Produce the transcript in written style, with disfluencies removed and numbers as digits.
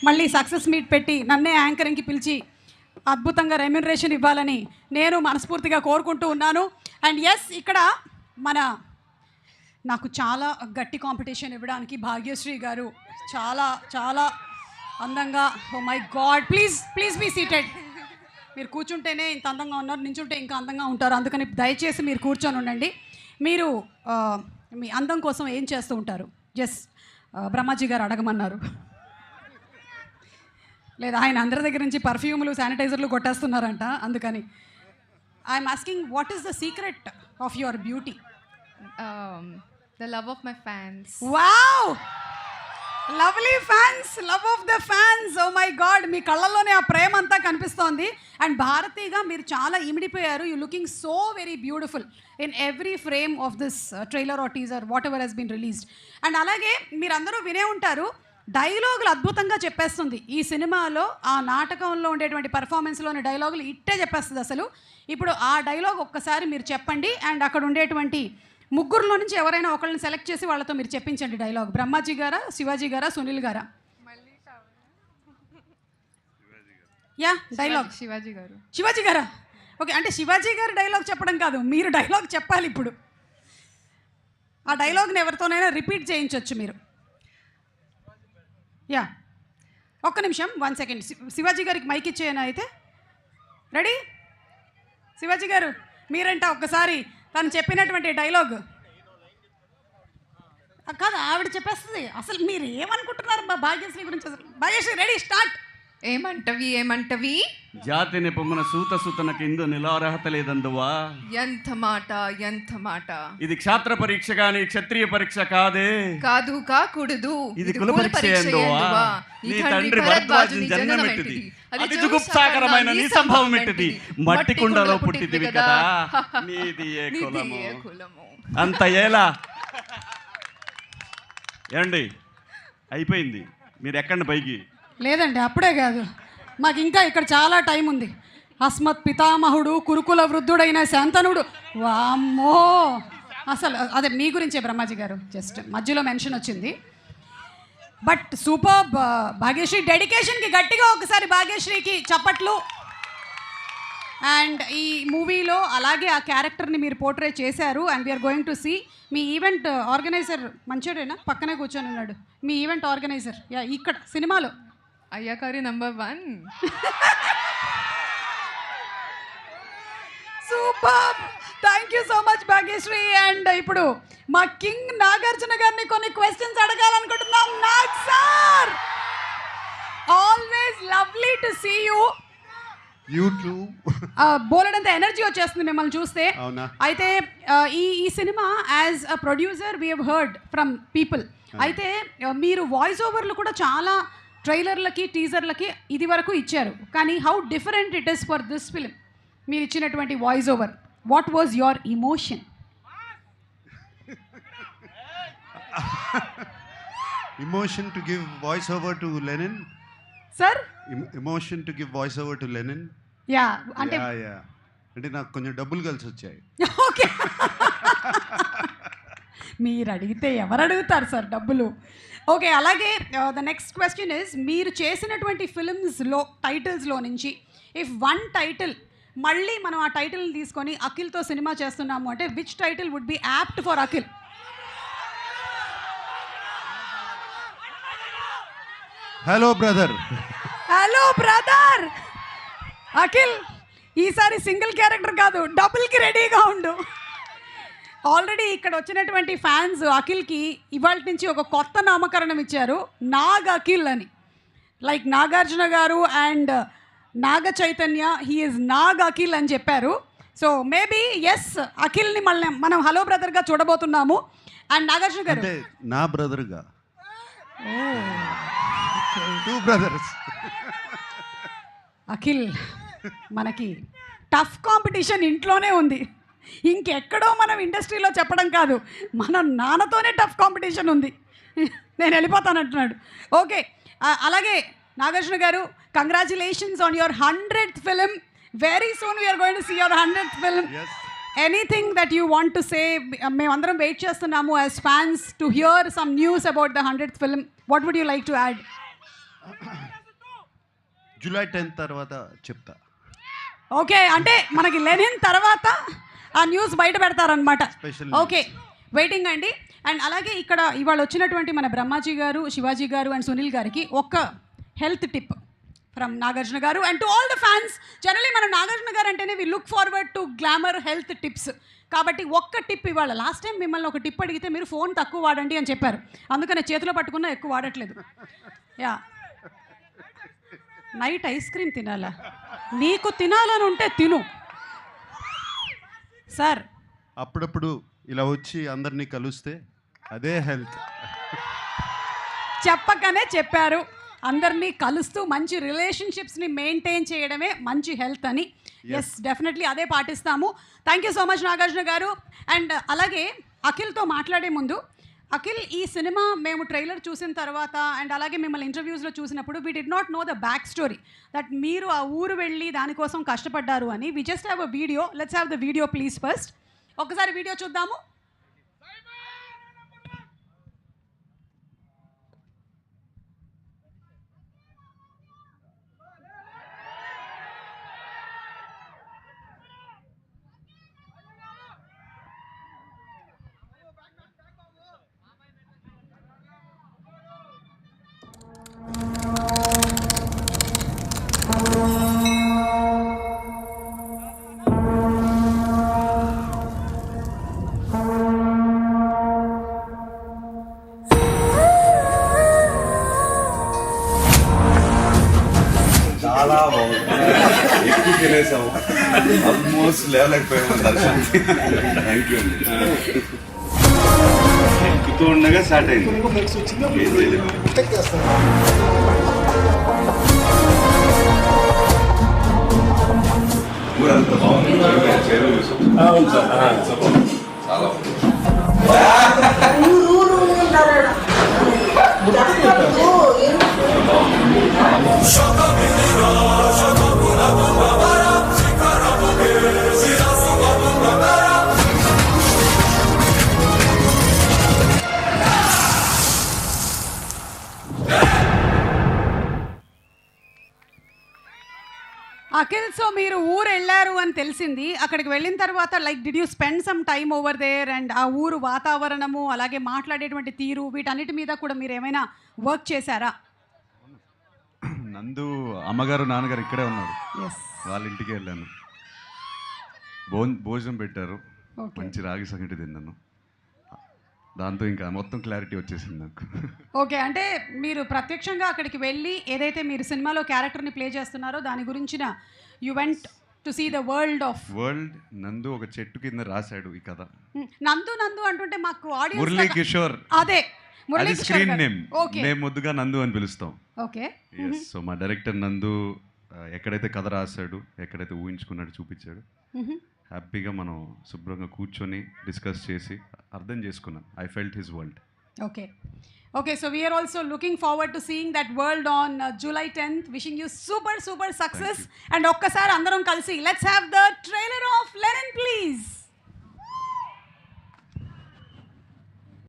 మళ్ళీ success meet పెట్టి నన్నే యాంకరింగ్కి పిలిచి అద్భుతంగా రెమ్యునరేషన్ ఇవ్వాలని నేను మనస్ఫూర్తిగా కోరుకుంటూ ఉన్నాను. అండ్ ఎస్, ఇక్కడ నాకు చాలా గట్టి కాంపిటీషన్ ఇవ్వడానికి భాగ్యశ్రీ గారు చాలా చాలా అందంగా, oh my God, please be seated. మీరు కూర్చుంటేనే ఇంత అందంగా ఉన్నారు, నించుంటే ఇంకా అందంగా ఉంటారు, అందుకని దయచేసి మీరు కూర్చొని ఉండండి. మీరు మీ అందం కోసం ఏం చేస్తూ ఉంటారు? బ్రహ్మాజీ గారు అడగమన్నారు. లేదా ఆయన అందరి దగ్గర నుంచి పర్ఫ్యూములు, శానిటైజర్లు కొట్టేస్తున్నారంట, అందుకని I'm asking, what is the secret of your beauty? The love of my fans. Wow! Lovely fans, love of the fans. Oh my God, మీ కళ్ళల్లోనే ఆ ప్రేమ అంతా కనిపిస్తోంది. అండ్ భారతీగా మీరు చాలా ఇమిడిపోయారు. You looking so very beautiful in every frame of this trailer or teaser, whatever has been released. And అలాగే మీరందరూ వినే ఉంటారు, డైలాగులు అద్భుతంగా చెప్పేస్తుంది ఈ సినిమాలో. ఆ నాటకంలో ఉండేటువంటి పర్ఫార్మెన్స్లోని డైలాగులు ఇట్టే చెప్పేస్తుంది అసలు. ఇప్పుడు ఆ డైలాగ్ ఒక్కసారి మీరు చెప్పండి, అండ్ అక్కడ ఉండేటువంటి ముగ్గురులో నుంచి ఎవరైనా ఒకళ్ళని సెలెక్ట్ చేసి వాళ్ళతో మీరు చెప్పించండి డైలాగ్. బ్రహ్మాజీ గారా, శివాజీ గారా, సునీల్ గారా? యా, డైలాగ్ శివాజీ గారా? ఓకే, అంటే శివాజీ గారు డైలాగ్ చెప్పడం కాదు, మీరు డైలాగ్ చెప్పాలి ఇప్పుడు. ఆ డైలాగ్ని ఎవరితోనైనా రిపీట్ చేయించవచ్చు మీరు. యా, ఒక్క నిమిషం, 1 సెకండ్. శివాజీ గారికి మైక్ ఇచ్చేయనా అయితే? రెడీ? శివాజీ గారు మీరంట ఒక్కసారి తను చెప్పినటువంటి డైలాగ్. కాదు, ఆవిడ చెప్పేస్తుంది. అసలు మీరు ఏమనుకుంటున్నారు భాగ్యశ్రీ గురించి? Bhagyashri, ready, start. ఏమంటవి? జాతిని పొమ్మన సూతనకి ఇందు నిలార్హత లేదందువా. ఎంత మాట. ఇది క్షాత్ర పరీక్ష గాని క్షత్రియ పరీక్ష కాదే. కాదు, కాకూడదు. ఇది కుల పరీక్ష ఎందువా. నీ తండ్రి భరద్వాజుని జననమెట్టిది, అది జుగుప్సాకరమైన నీ సంభవం ఎట్టిది. మట్టి కుండలో పుట్టిదివి కదా, నీది ఏ కులము. అంత ఏలా ఏమండి? అయిపోయింది, మీరు ఎక్కండి పైకి. లేదండి, అప్పుడే కాదు, మాకు ఇంకా ఇక్కడ చాలా టైం ఉంది. అస్మత్ పితామహుడు కురుకుల వృద్ధుడైన శాంతనుడు. వామ్మో, అసలు అదే మీ గురించే బ్రహ్మాజీ గారు, జస్ట్ మధ్యలో మెన్షన్ వచ్చింది. బట్ సూపర్ భాగ్యశ్రీ డెడికేషన్కి గట్టిగా ఒకసారి భాగ్యశ్రీకి చప్పట్లు. అండ్ ఈ మూవీలో అలాగే ఆ క్యారెక్టర్ని మీరు పోర్ట్రే చేశారు. And we are going to see. మీ ఈవెంట్ ఆర్గనైజర్ మంచోడేనా? పక్కనే కూర్చొని ఉన్నాడు మీ ఈవెంట్ ఆర్గనైజర్. యా, ఇక్కడ సినిమాలో అయ్యాకారి number 1. Super, thank you so much Bhagyashri. And ఇప్పుడు మా కింగ్ నాగార్జున గారిని కొన్ని క్వశ్చన్స్ అడగాలనుకుంటున్నాం. Nag sir, always lovely to see you. బోలెడంత ఎనర్జీ వచ్చేస్తుంది మిమ్మల్ని చూస్తే. అయితే ఈ సినిమా as a producer we have heard from people. అయితే మీరు వాయిస్ ఓవర్లు కూడా చాలా ట్రైలర్లకి, టీజర్లకి ఇది వరకు ఇచ్చారు, కానీ how different it is for this film? మీరు ఇచ్చినటువంటి voice over, what was your emotion? Emotion to give voice over to Lenin. Sir? Emotion to give voice over to Lenin. Yeah, అంటే అంటే నాకు కొంచెం డబ్బులు కలిసి వచ్చాయి. ఓకే, మీరు అడిగితే ఎవరు అడుగుతారు సార్ డబ్బులు? ఓకే, అలాగే ద నెక్స్ట్ క్వశ్చన్ ఇస్, మీరు చేసినటువంటి ఫిల్మ్స్లో టైటిల్స్లో నుంచి ఇఫ్ వన్ టైటిల్ మళ్ళీ మనం ఆ టైటిల్ని తీసుకొని అఖిల్తో సినిమా చేస్తున్నాము అంటే which title would be apt for Akhil? Hello brother. Hello brother. Akhil, ఈసారి సింగిల్ క్యారెక్టర్ కాదు, డబుల్కి రెడీగా ఉండు. ఆల్రెడీ ఇక్కడ వచ్చినటువంటి ఫ్యాన్స్ అఖిల్కి ఇవాళ నుంచి ఒక కొత్త నామకరణం ఇచ్చారు, నాగ్ అఖిల్ అని. లైక్ నాగార్జున గారు and Naga Chaitanya, he is Nag Akhil అని చెప్పారు. సో మేబీ ఎస్, అఖిల్ని మళ్ళీ మనం హలో బ్రదర్గా చూడబోతున్నాము. అండ్ నాగార్జున గారు నా బ్రదర్గా, 2 brothers. అఖిల్, మనకి టఫ్ కాంపిటీషన్ ఇంట్లోనే ఉంది, ఇంకెక్కడో మనం ఇండస్ట్రీలో చెప్పడం కాదు, మన నాన్నతోనే టఫ్ కాంపిటీషన్ ఉంది. నేను వెళ్ళిపోతానంటున్నాడు. ఓకే, అలాగే నాగార్జున గారు, congratulations on your 100th film. Very soon we're going to see your 100th film. Anything that you want to say? మేమందరం వెయిట్ చేస్తున్నాము as fans to hear some news about the 100th film. What would you like to add? July 10 తర్వాత చెప్తా. Okay, అంటే మనకి Lenin తర్వాత ఆ news బయట పెడతారనమాట. Special ఓకే, వెయిటింగ్ అండి. అండ్ అలాగే ఇక్కడ ఇవాళ వచ్చినటువంటి మన బ్రహ్మాజీ గారు, శివాజీ గారు అండ్ సునీల్ గారికి ఒక హెల్త్ టిప్ ఫ్రమ్ నాగార్జున గారు and to all the fans. Generally మనం నాగార్జున గారు అంటేనే we look forward to glamour health tips. కాబట్టి ఒక్క టిప్ ఇవాళ. లాస్ట్ టైం మిమ్మల్ని ఒక టిప్ అడిగితే మీరు ఫోన్ తక్కువ వాడండి అని చెప్పారు, అందుకని చేతిలో పట్టుకున్నా ఎక్కువ వాడట్లేదు. యా, నైట్ ఐస్ క్రీమ్ తినాలా? నీకు తినాలని ఉంటే తిను సార్. అప్పుడప్పుడు ఇలా వచ్చి అందరినీ కలుస్తే అదే హెల్త్. చెప్పకనే చెప్పారు, అందరినీ కలుస్తూ మంచి రిలేషన్షిప్స్ని మెయింటైన్ చేయడమే మంచి హెల్త్ అని. ఎస్, డెఫినెట్లీ అదే పాటిస్తాము. Thank you so much Nagarjuna గారు. అండ్ అలాగే అఖిల్తో మాట్లాడే ముందు, అఖిల్, ఈ సినిమా మేము ట్రైలర్ చూసిన తర్వాత అండ్ అలాగే మిమ్మల్ని ఇంటర్వ్యూస్లో చూసినప్పుడు we did not know the back story that మీరు ఆ ఊరు వెళ్ళి దానికోసం కష్టపడ్డారు అని. We just have a video. Let's have the video please first. ఒకసారి వీడియో చూద్దాము. చాలా బాగుంది, ఎక్కువ తినేసాము, ఆల్మోస్ట్ లేవలేకపోయాము దర్శనానికి. థ్యాంక్ యూ అండి. ఎక్కుతూ ఉండగా స్టార్ట్ అయింది. ఏం చేయలేదు. ఊరంతా బాగుంది. చేరువు చూసాం. చాలా బాగుంది. అఖిల్, సో మీరు ఊరు వెళ్ళారు అని తెలిసింది. అక్కడికి వెళ్ళిన తర్వాత like did you spend some time over there and ఆ ఊరు వాతావరణము అలాగే మాట్లాడేటువంటి తీరు వీటన్నిటి మీద కూడా మీరు ఏమైనా వర్క్ చేశారా? నందు అమ్మగారు నాన్నగారు ఇక్కడే ఉన్నారు, ఎస్. వాళ్ళ ఇంటికి వెళ్ళాను. భోజనం పెట్టారు, ఓకే. మంచి రాగి సంగటి తిన్నాను. దాంతో ఇంకా మొత్తం క్లారిటీ వచ్చేసింది నాకు. ఓకే, అంటే మీరు ప్రత్యక్షంగా అక్కడికి వెళ్ళి ఏదైతే మీరు సినిమాలో క్యారెక్టర్ని ప్లే చేస్తున్నారో దాని గురించిన you went to see the world of నందు ఒక చెట్టు కింద రాశాడు ఈ కథ. నందు నందు అంటుంటే మాకు ఆడియన్స్ మురళీ కిషోర్, అదే అది స్క్రీన్ నేమ్. ఓకే, మేము ముద్దుగా నందు అని పిలుస్తాం. ఓకే. సో మా డైరెక్టర్ నందు ఎక్కడైతే కథ రాశాడు, ఎక్కడైతే ఊహించుకున్నాడు చూపించాడు, హ్యాపీగా మనం శుభ్రంగా కూర్చొని డిస్కస్ చేసి అర్థం చేసుకున్నాం. I felt his world. Okay, okay. So we are also looking forward to seeing that world on July 10th. Wishing you super super success. And ఒక్కసారి అందరం కలిసి let's have the trailer of Lenin please.